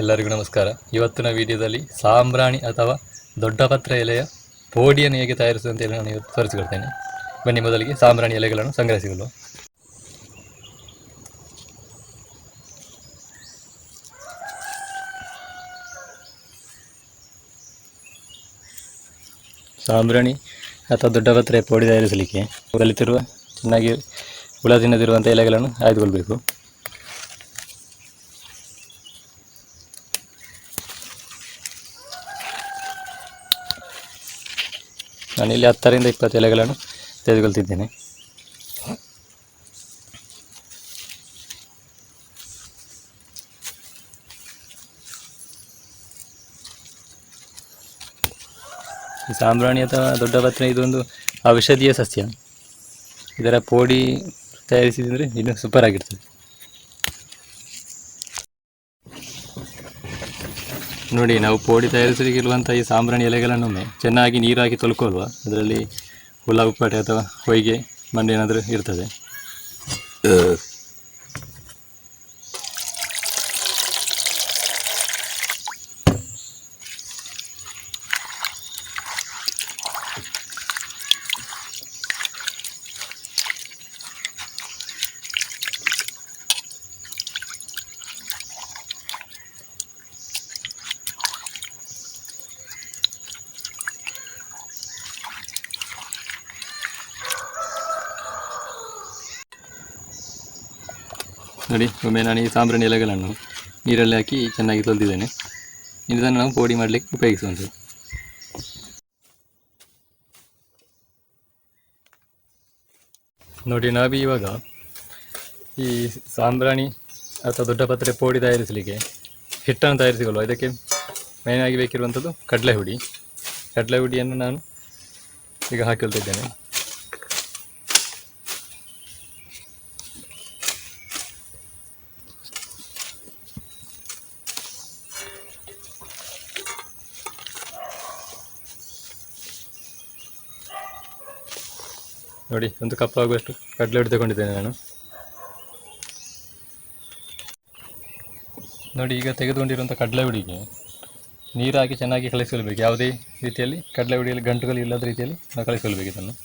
ಎಲ್ಲರಿಗೂ ನಮಸ್ಕಾರ. ಇವತ್ತಿನ ವಿಡಿಯೋದಲ್ಲಿ ಸಾಂಬ್ರಾಣಿ ಅಥವಾ ದೊಡ್ಡ ಪತ್ರ ಎಲೆಯ ಪೋಡಿಯನ್ನು ಹೇಗೆ ತಯಾರಿಸುವುದು ಅಂತೇಳಿ ನಾನು ಇವತ್ತು ತೋರಿಸಿಕೊಡ್ತೇನೆ. ಬನ್ನಿ, ಮೊದಲಿಗೆ ಸಾಂಬ್ರಾಣಿ ಎಲೆಗಳನ್ನು ಸಂಗ್ರಹಿಸಿಕೊಳ್ಳುವ. ಸಾಂಬ್ರಾಣಿ ಅಥವಾ ದೊಡ್ಡ ಪತ್ರೆ ಪೋಡಿ ತಯಾರಿಸಲಿಕ್ಕೆ ಕಲಿತಿರುವ ಚೆನ್ನಾಗಿ ಹುಳ ತಿನ್ನದಿರುವಂಥ ಎಲೆಗಳನ್ನು ಆಯ್ದುಕೊಳ್ಬೇಕು. ನಾನಿಲ್ಲಿ 10 ರಿಂದ 20 ಎಲೆಗಳನ್ನು ತೆಗೆದುಕೊಳ್ತಿದ್ದೇನೆ. ಈ ಸಾಂಬ್ರಾಣಿ ಅಥವಾ ದೊಡ್ಡ ಪತ್ರೆ ಇದೊಂದು ಔಷಧೀಯ ಸಸ್ಯ. ಇದರ ಪೋಡಿ ತಯಾರಿಸಿದರೆ ಇನ್ನೂ ಸೂಪರ್ ಆಗಿರ್ತದೆ. ನೋಡಿ, ನಾವು ಪೋಡಿ ತಯಾರಿಸಲಿಕ್ಕಿರುವಂಥ ಈ ಸಾಂಬ್ರಾಣಿ ಎಲೆಗಳನ್ನೊಮ್ಮೆ ಚೆನ್ನಾಗಿ ನೀರು ಹಾಕಿ ತೊಳ್ಕೊಳ್ಳುವ. ಅದರಲ್ಲಿ ಹುಳ ಉಪ್ಪಟೆ ಅಥವಾ ಹೊಯ್ಗೆ ಮಣ್ಣು ಏನಾದರೂ ಇರ್ತದೆ. ನೋಡಿ, ಒಮ್ಮೆ ನಾನು ಈ ಸಾಂಬ್ರಾಣಿ ಎಲೆಗಳನ್ನು ನೀರಲ್ಲಿ ಹಾಕಿ ಚೆನ್ನಾಗಿ ತೊಳೆದಿದ್ದೇನೆ. ಇದನ್ನು ನಾವು ಪೋಡಿ ಮಾಡಲಿಕ್ಕೆ ಉಪಯೋಗಿಸುವಂಥದ್ದು. ನೋಡಿ, ನಾವು ಇವಾಗ ಈ ಸಾಂಬ್ರಾಣಿ ಅಥವಾ ದೊಡ್ಡ ಪತ್ರೆ ಪೋಡಿ ತಯಾರಿಸಲಿಕ್ಕೆ ಹಿಟ್ಟನ್ನು ತಯಾರಿಸಿಕೊಳ್ಳುವ. ಇದಕ್ಕೆ ಮೇಯ್ನಾಗಿ ಬೇಕಿರುವಂಥದ್ದು ಕಡಲೆ ಹುಡಿಯನ್ನು ನಾನು ಈಗ ಹಾಕಿಕೊಳ್ತಿದ್ದೇನೆ. ನೋಡಿ, 1 ಕಪ್ ಆಗುವಷ್ಟು ಕಡಲೆ ಹುಡಿ ತಗೊಂಡಿದ್ದೇನೆ ನಾನು. ನೋಡಿ, ಈಗ ತೆಗೆದುಕೊಂಡಿರುವಂಥ ಕಡಲೆ ಹುಡಿಗೆ ನೀರು ಹಾಕಿ ಚೆನ್ನಾಗಿ ಕಲಿಸಿಕೊಳ್ಬೇಕು. ಯಾವುದೇ ರೀತಿಯಲ್ಲಿ ಕಡಲೆ ಹುಡಿಯಲ್ಲಿ ಗಂಟುಗಳು ಇಲ್ಲದ ರೀತಿಯಲ್ಲಿ ನಾವು ಕಲಿಸಿಕೊಳ್ಬೇಕು ಇದನ್ನು.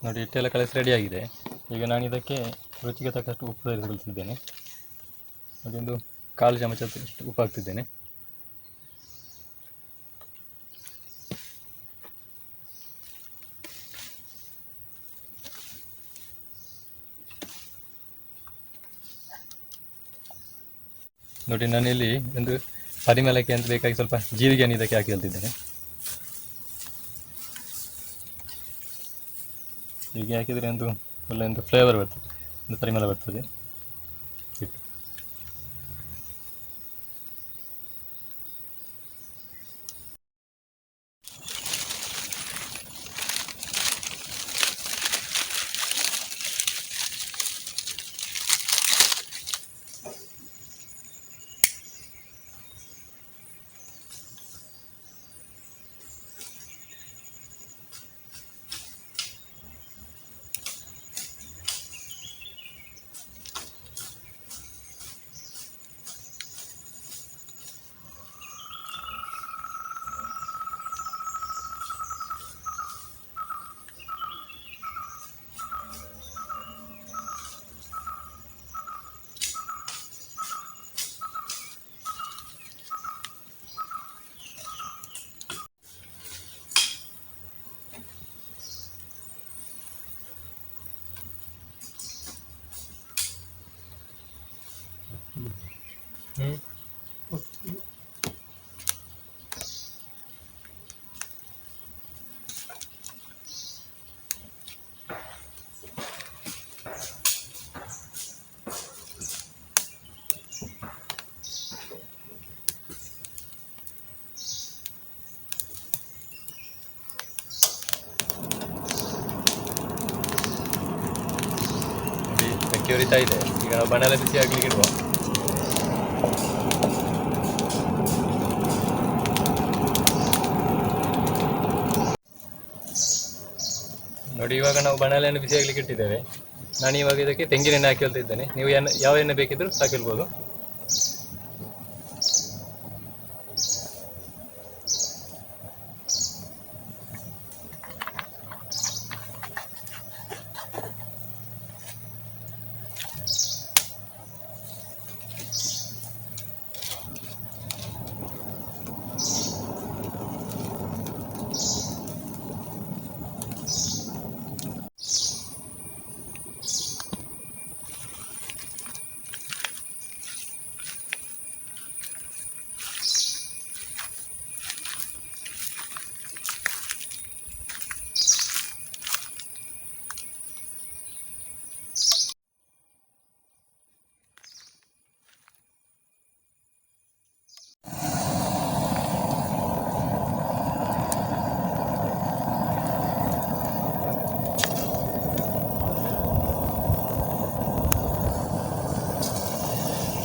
ನೋಡಿ, ಹಿಟ್ಟೆಲ್ಲ ಕಲಸಿ ರೆಡಿಯಾಗಿದೆ. ಈಗ ನಾನು ಇದಕ್ಕೆ ರುಚಿಗೆ ತಕ್ಕಷ್ಟು ಉಪ್ಪು ಸೇರಿಸಿದ್ದೇನೆ. ಅದೊಂದು 1/4 ಚಮಚದಷ್ಟು ಉಪ್ಪು ಹಾಕ್ತಿದ್ದೇನೆ. ನೋಡಿ, ನಾನಿಲ್ಲಿ ಒಂದು ಪರಿಮಳಕ್ಕೆ ಅಂತ ಬೇಕಾಗಿ ಸ್ವಲ್ಪ ಜೀರಿಗೆಯನ್ನು ಇದಕ್ಕೆ ಹಾಕಿ ಹೇಳ್ತಿದ್ದೇನೆ. ಹೀಗೆ ಹಾಕಿದರೆ ಒಂದು ಒಳ್ಳೆ ಒಂದು ಫ್ಲೇವರ್ ಬರ್ತದೆ, ಒಂದು ಪರಿಮಳ ಬರ್ತದೆ. ಉರಿತಾ ಇದೆ. ಈಗ ನಾವು ಬಣಲೆ ಬಿಸಿ ಆಗ್ಲಿಕ್ಕೆ ಇಡುವ. ನೋಡಿ, ಇವಾಗ ನಾವು ಬಣಲೆಯನ್ನು ಬಿಸಿ ಆಗ್ಲಿಕ್ಕೆ ಇಟ್ಟಿದ್ದೇವೆ. ನಾನು ಇವಾಗ ಇದಕ್ಕೆ ತೆಂಗಿನ ಎಣ್ಣೆ ಹಾಕಿ ಇದ್ದೇನೆ. ನೀವು ಯಾವ ಎಣ್ಣೆ ಬೇಕಿದ್ರೂ ಹಾಕಿರ್ಬೋದು.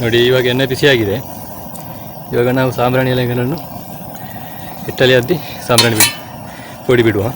ನೋಡಿ, ಇವಾಗ ಎಣ್ಣೆ ಬಿಸಿಯಾಗಿದೆ. ಇವಾಗ ನಾವು ಸಾಂಬ್ರಾಣಿ ಎಲೆಗಳನ್ನು ಹಿಟ್ಟಲ್ಲಿ ಅದ್ದಿ ಸಾಂಬ್ರಾಣಿ ಪುಡಿ ಬಿಡುವ.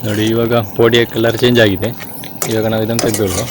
ನೋಡಿ, ಇವಾಗ ಪೋಡಿಯ ಕಲರ್ ಚೇಂಜ್ ಆಗಿದೆ. ಇವಾಗ ನಾವು ಇದನ್ನು ತೆಗೆದುಕೊಳ್ಳುವ.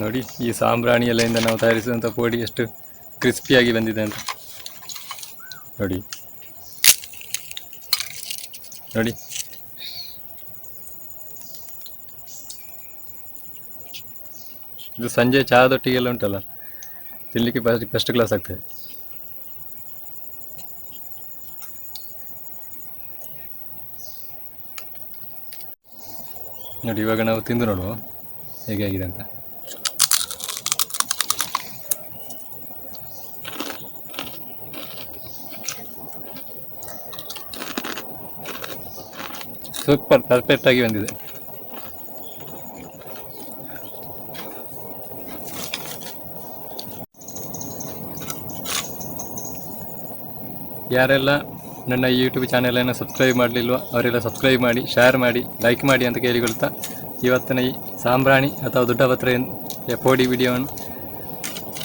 ನೋಡಿ, ಈ ಸಾಂಬ್ರಾಣಿ ಎಲೆಯಿಂದ ನಾವು ತಯಾರಿಸಿದಂಥ ಪೋಡಿ ಎಷ್ಟು ಕ್ರಿಸ್ಪಿಯಾಗಿ ಬಂದಿದೆ ಅಂತ ನೋಡಿ. ನೋಡಿ, ಇದು ಸಂಜೆ ಚಹಾದೊಟ್ಟಿಗೆಲ್ಲ ಉಂಟಲ್ಲ, ತಿನ್ನಲಿಕ್ಕೆ ಫಸ್ಟ್ ಕ್ಲಾಸ್ ಆಗ್ತದೆ. ನೋಡಿ, ಇವಾಗ ನಾವು ತಿಂದು ನೋಡುವ ಹೇಗೆ ಆಗಿದೆ ಅಂತ. ಸೂಪರ್, ಪರ್ಫೆಕ್ಟ್ ಆಗಿ ಬಂದಿದೆ. ಯಾರೆಲ್ಲ ನನ್ನ ಯೂಟ್ಯೂಬ್ ಚಾನೆಲನ್ನು ಸಬ್ಸ್ಕ್ರೈಬ್ ಮಾಡಲಿಲ್ವೋ ಅವರೆಲ್ಲ ಸಬ್ಸ್ಕ್ರೈಬ್ ಮಾಡಿ, ಶೇರ್ ಮಾಡಿ, ಲೈಕ್ ಮಾಡಿ ಅಂತ ಕೇಳಿಕೊಳ್ತಾ, ಇವತ್ತಿನ ಈ ಸಾಂಬ್ರಾಣಿ ಅಥವಾ ದೊಡ್ಡ ಪತ್ರೆ ಪೋಡಿ ವಿಡಿಯೋವನ್ನು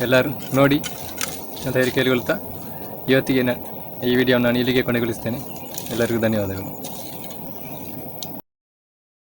ಎಲ್ಲರೂ ನೋಡಿ ಅಂತ ಹೇಳಿ ಕೇಳಿಕೊಳ್ತಾ, ಇವತ್ತಿಗೆ ಈ ವಿಡಿಯೋವನ್ನು ನಾನು ಇಲ್ಲಿಗೆ ಕೊನೆಗೊಳಿಸ್ತೇನೆ. ಎಲ್ಲರಿಗೂ ಧನ್ಯವಾದಗಳು.